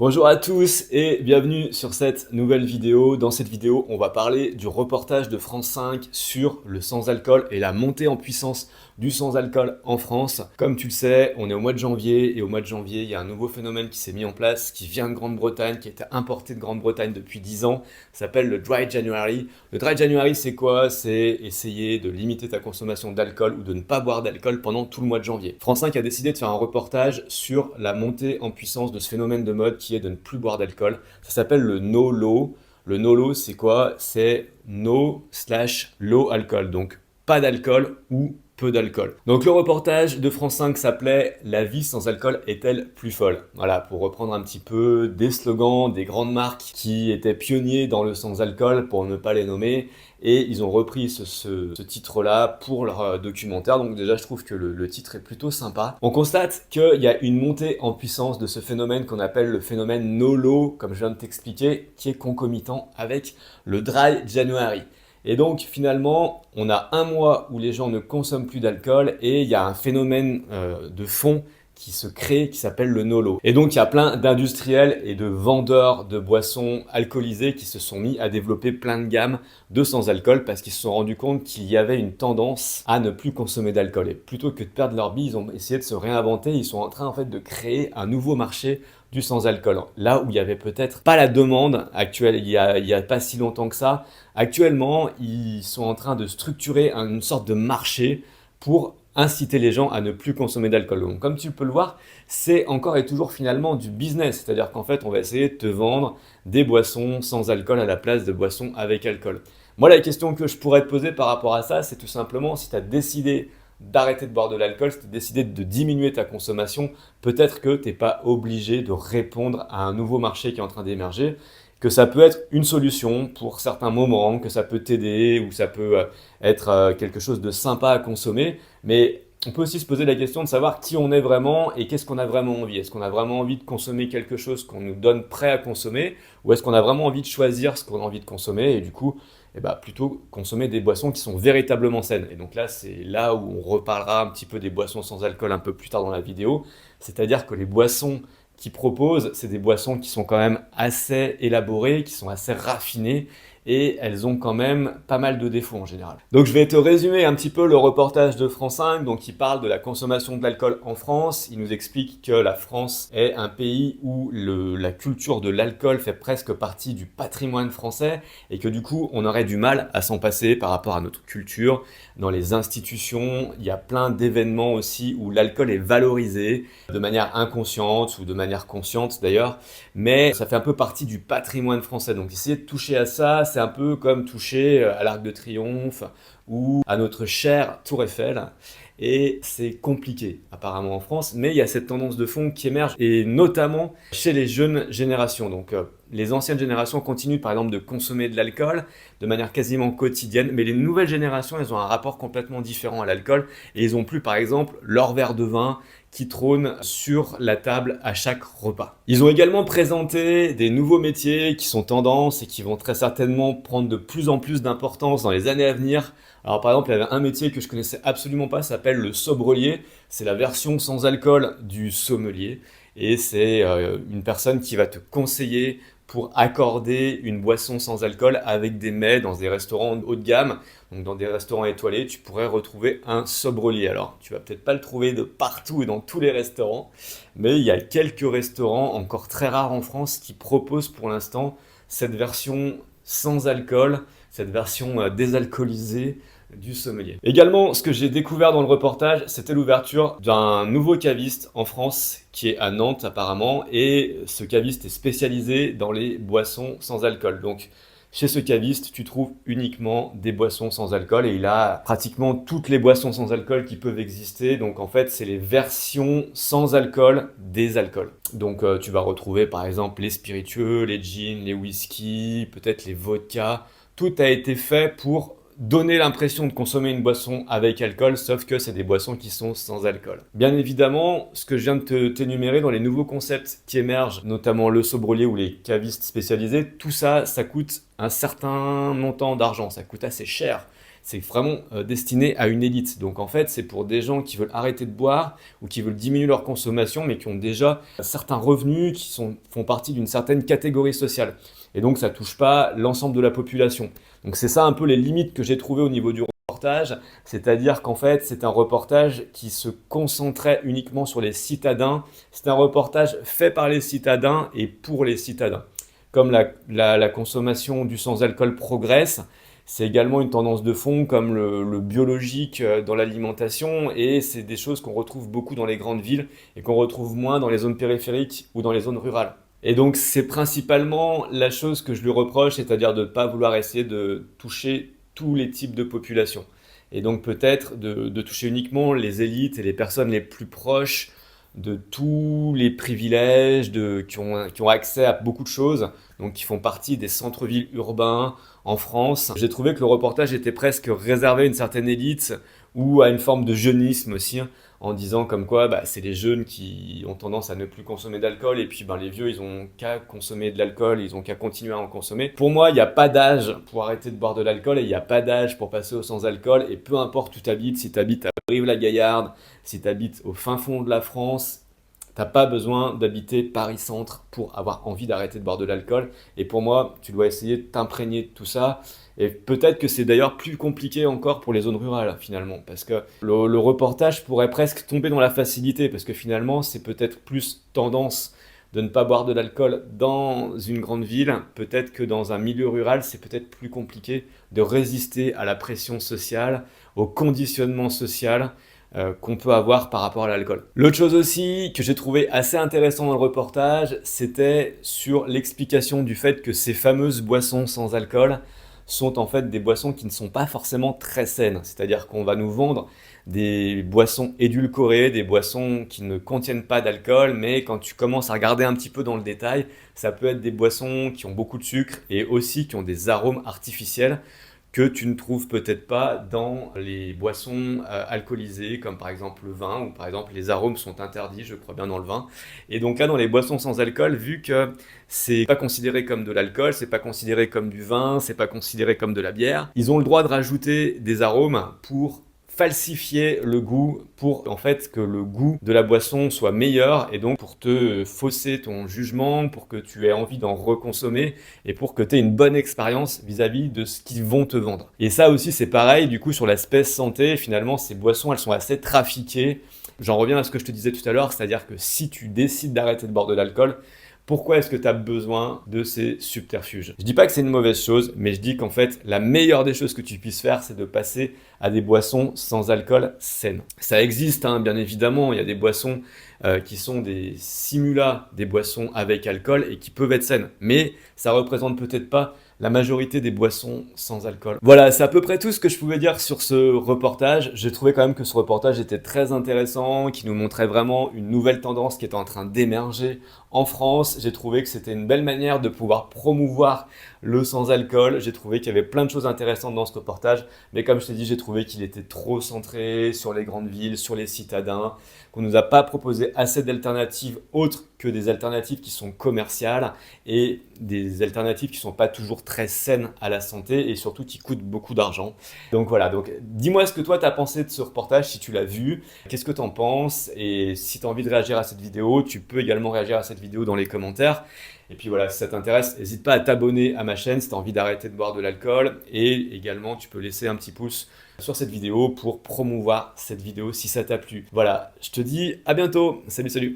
Bonjour à tous et bienvenue sur cette nouvelle vidéo. Dans cette vidéo, on va parler du reportage de France 5 sur le sans-alcool et la montée en puissance du sans-alcool en France. Comme tu le sais, on est au mois de janvier et au mois de janvier, il y a un nouveau phénomène qui s'est mis en place, qui vient de Grande-Bretagne, qui a été importé de Grande-Bretagne depuis 10 ans. Ça s'appelle le Dry January. Le Dry January, c'est quoi? C'est essayer de limiter ta consommation d'alcool ou de ne pas boire d'alcool pendant tout le mois de janvier. France 5 a décidé de faire un reportage sur la montée en puissance de ce phénomène de mode qui est de ne plus boire d'alcool. Ça s'appelle le no-low. Le no-low, c'est quoi? C'est no/low alcool, donc pas d'alcool ou peu d'alcool. Donc le reportage de France 5 s'appelait La vie sans alcool est-elle plus folle? Voilà, pour reprendre un petit peu des slogans des grandes marques qui étaient pionniers dans le sans-alcool, pour ne pas les nommer, et ils ont repris ce titre-là pour leur documentaire. Donc déjà, je trouve que le titre est plutôt sympa. On constate qu'il y a une montée en puissance de ce phénomène qu'on appelle le phénomène no-low, comme je viens de t'expliquer, qui est concomitant avec le Dry January. Et donc finalement, on a un mois où les gens ne consomment plus d'alcool et il y a un phénomène de fond qui se crée, qui s'appelle le no-low. Et donc il y a plein d'industriels et de vendeurs de boissons alcoolisées qui se sont mis à développer plein de gammes de sans-alcool parce qu'ils se sont rendus compte qu'il y avait une tendance à ne plus consommer d'alcool. Et plutôt que de perdre leur bille, ils ont essayé de se réinventer, ils sont en train en fait de créer un nouveau marché du sans-alcool. Là où il y avait peut-être pas la demande actuelle, il y a pas si longtemps que ça, actuellement, ils sont en train de structurer une sorte de marché pour inciter les gens à ne plus consommer d'alcool. Donc, comme tu peux le voir, c'est encore et toujours finalement du business. C'est-à-dire qu'en fait, on va essayer de te vendre des boissons sans alcool à la place de boissons avec alcool. Moi, la question que je pourrais te poser par rapport à ça, c'est tout simplement si tu as décidé d'arrêter de boire de l'alcool, si tu as décidé de diminuer ta consommation, peut-être que tu n'es pas obligé de répondre à un nouveau marché qui est en train d'émerger, que ça peut être une solution pour certains moments, que ça peut t'aider ou ça peut être quelque chose de sympa à consommer, mais on peut aussi se poser la question de savoir qui on est vraiment et qu'est-ce qu'on a vraiment envie. Est-ce qu'on a vraiment envie de consommer quelque chose qu'on nous donne prêt à consommer ou est-ce qu'on a vraiment envie de choisir ce qu'on a envie de consommer et du coup, plutôt consommer des boissons qui sont véritablement saines. Et donc là, c'est là où on reparlera un petit peu des boissons sans alcool un peu plus tard dans la vidéo. C'est-à-dire que les boissons qu'ils proposent, c'est des boissons qui sont quand même assez élaborées, qui sont assez raffinées et elles ont quand même pas mal de défauts en général. Donc je vais te résumer un petit peu le reportage de France 5, donc il parle de la consommation de l'alcool en France, il nous explique que la France est un pays où la culture de l'alcool fait presque partie du patrimoine français et que du coup on aurait du mal à s'en passer par rapport à notre culture. Dans les institutions, il y a plein d'événements aussi où l'alcool est valorisé de manière inconsciente ou de manière consciente d'ailleurs, mais ça fait un peu partie du patrimoine français. Donc essayer de toucher à ça, c'est un peu comme toucher à l'Arc de Triomphe ou à notre chère Tour Eiffel. Et c'est compliqué apparemment en France, mais il y a cette tendance de fond qui émerge, et notamment chez les jeunes générations. Donc les anciennes générations continuent par exemple de consommer de l'alcool de manière quasiment quotidienne, mais les nouvelles générations, elles ont un rapport complètement différent à l'alcool, et ils n'ont plus par exemple leur verre de vin qui trône sur la table à chaque repas. Ils ont également présenté des nouveaux métiers qui sont tendance et qui vont très certainement prendre de plus en plus d'importance dans les années à venir. Alors par exemple, il y avait un métier que je connaissais absolument pas, ça s'appelle le sommelier. C'est la version sans alcool du sommelier. Et c'est une personne qui va te conseiller pour accorder une boisson sans alcool avec des mets dans des restaurants haut de gamme. Donc dans des restaurants étoilés, tu pourrais retrouver un sommelier. Alors, tu vas peut-être pas le trouver de partout et dans tous les restaurants, mais il y a quelques restaurants, encore très rares en France, qui proposent pour l'instant cette version sans alcool, cette version désalcoolisée du sommelier. Également, ce que j'ai découvert dans le reportage, c'était l'ouverture d'un nouveau caviste en France qui est à Nantes apparemment, et ce caviste est spécialisé dans les boissons sans alcool. Donc chez ce caviste, tu trouves uniquement des boissons sans alcool et il a pratiquement toutes les boissons sans alcool qui peuvent exister. Donc en fait, c'est les versions sans alcool des alcools. Donc tu vas retrouver par exemple les spiritueux, les gins, les whisky, peut-être les vodkas. Tout a été fait pour donner l'impression de consommer une boisson avec alcool, sauf que c'est des boissons qui sont sans alcool. Bien évidemment, ce que je viens de t'énumérer dans les nouveaux concepts qui émergent, notamment le sommelier ou les cavistes spécialisés, tout ça, ça coûte un certain montant d'argent, ça coûte assez cher. c'est vraiment destiné à une élite. Donc en fait, c'est pour des gens qui veulent arrêter de boire ou qui veulent diminuer leur consommation, mais qui ont déjà certains revenus font partie d'une certaine catégorie sociale. Et donc ça touche pas l'ensemble de la population. Donc c'est ça un peu les limites que j'ai trouvées au niveau du reportage, c'est-à-dire qu'en fait c'est un reportage qui se concentrait uniquement sur les citadins. C'est un reportage fait par les citadins et pour les citadins. Comme la consommation du sans-alcool progresse, c'est également une tendance de fond comme le biologique dans l'alimentation, et c'est des choses qu'on retrouve beaucoup dans les grandes villes et qu'on retrouve moins dans les zones périphériques ou dans les zones rurales. Et donc c'est principalement la chose que je lui reproche, c'est-à-dire de ne pas vouloir essayer de toucher tous les types de populations. Et donc peut-être de toucher uniquement les élites et les personnes les plus proches de tous les privilèges, qui ont accès à beaucoup de choses, donc qui font partie des centres-villes urbains en France. J'ai trouvé que le reportage était presque réservé à une certaine élite ou à une forme de jeunisme aussi, hein, en disant comme quoi c'est les jeunes qui ont tendance à ne plus consommer d'alcool et puis les vieux ils ont qu'à consommer de l'alcool, ils ont qu'à continuer à en consommer. Pour moi, il n'y a pas d'âge pour arrêter de boire de l'alcool et il n'y a pas d'âge pour passer au sans-alcool, et peu importe où tu habites, si tu habites à Brive-la-Gaillarde, si tu habites au fin fond de la France, t'as pas besoin d'habiter Paris-Centre pour avoir envie d'arrêter de boire de l'alcool. Et pour moi, tu dois essayer de t'imprégner de tout ça. Et peut-être que c'est d'ailleurs plus compliqué encore pour les zones rurales, finalement. Parce que le reportage pourrait presque tomber dans la facilité. Parce que finalement, c'est peut-être plus tendance de ne pas boire de l'alcool dans une grande ville. Peut-être que dans un milieu rural, c'est peut-être plus compliqué de résister à la pression sociale, au conditionnement social qu'on peut avoir par rapport à l'alcool. L'autre chose aussi que j'ai trouvé assez intéressant dans le reportage, c'était sur l'explication du fait que ces fameuses boissons sans alcool sont en fait des boissons qui ne sont pas forcément très saines. C'est-à-dire qu'on va nous vendre des boissons édulcorées, des boissons qui ne contiennent pas d'alcool, mais quand tu commences à regarder un petit peu dans le détail, ça peut être des boissons qui ont beaucoup de sucre et aussi qui ont des arômes artificiels que tu ne trouves peut-être pas dans les boissons alcoolisées, comme par exemple le vin, ou par exemple les arômes sont interdits, je crois bien, dans le vin. Et donc là, dans les boissons sans alcool, vu que c'est pas considéré comme de l'alcool, c'est pas considéré comme du vin, c'est pas considéré comme de la bière, ils ont le droit de rajouter des arômes pour falsifier le goût, pour en fait que le goût de la boisson soit meilleur, et donc pour te fausser ton jugement, pour que tu aies envie d'en reconsommer et pour que tu aies une bonne expérience vis-à-vis de ce qu'ils vont te vendre. Et ça aussi c'est pareil, du coup sur l'aspect santé, finalement ces boissons elles sont assez trafiquées. J'en reviens à ce que je te disais tout à l'heure, c'est-à-dire que si tu décides d'arrêter de boire de l'alcool, pourquoi est-ce que tu as besoin de ces subterfuges? Je dis pas que c'est une mauvaise chose, mais je dis qu'en fait, la meilleure des choses que tu puisses faire, c'est de passer à des boissons sans alcool saines. Ça existe, hein, bien évidemment, il y a des boissons qui sont des simulats des boissons avec alcool et qui peuvent être saines, mais ça représente peut-être pas la majorité des boissons sans alcool. Voilà, c'est à peu près tout ce que je pouvais dire sur ce reportage. J'ai trouvé quand même que ce reportage était très intéressant, qui nous montrait vraiment une nouvelle tendance qui est en train d'émerger en France. J'ai trouvé que c'était une belle manière de pouvoir promouvoir le sans-alcool. J'ai trouvé qu'il y avait plein de choses intéressantes dans ce reportage, mais comme je t'ai dit, j'ai trouvé qu'il était trop centré sur les grandes villes, sur les citadins, qu'on nous a pas proposé assez d'alternatives autres que des alternatives qui sont commerciales et des alternatives qui sont pas toujours très saines à la santé et surtout qui coûtent beaucoup d'argent. Donc voilà, donc dis-moi ce que toi t'as pensé de ce reportage, si tu l'as vu, qu'est-ce que t'en penses, et si tu as envie de réagir à cette vidéo, tu peux également réagir à cette vidéo dans les commentaires. Et puis voilà, si ça t'intéresse, n'hésite pas à t'abonner à ma chaîne si tu as envie d'arrêter de boire de l'alcool, et également tu peux laisser un petit pouce sur cette vidéo pour promouvoir cette vidéo si ça t'a plu. Voilà, je te dis à bientôt, salut salut.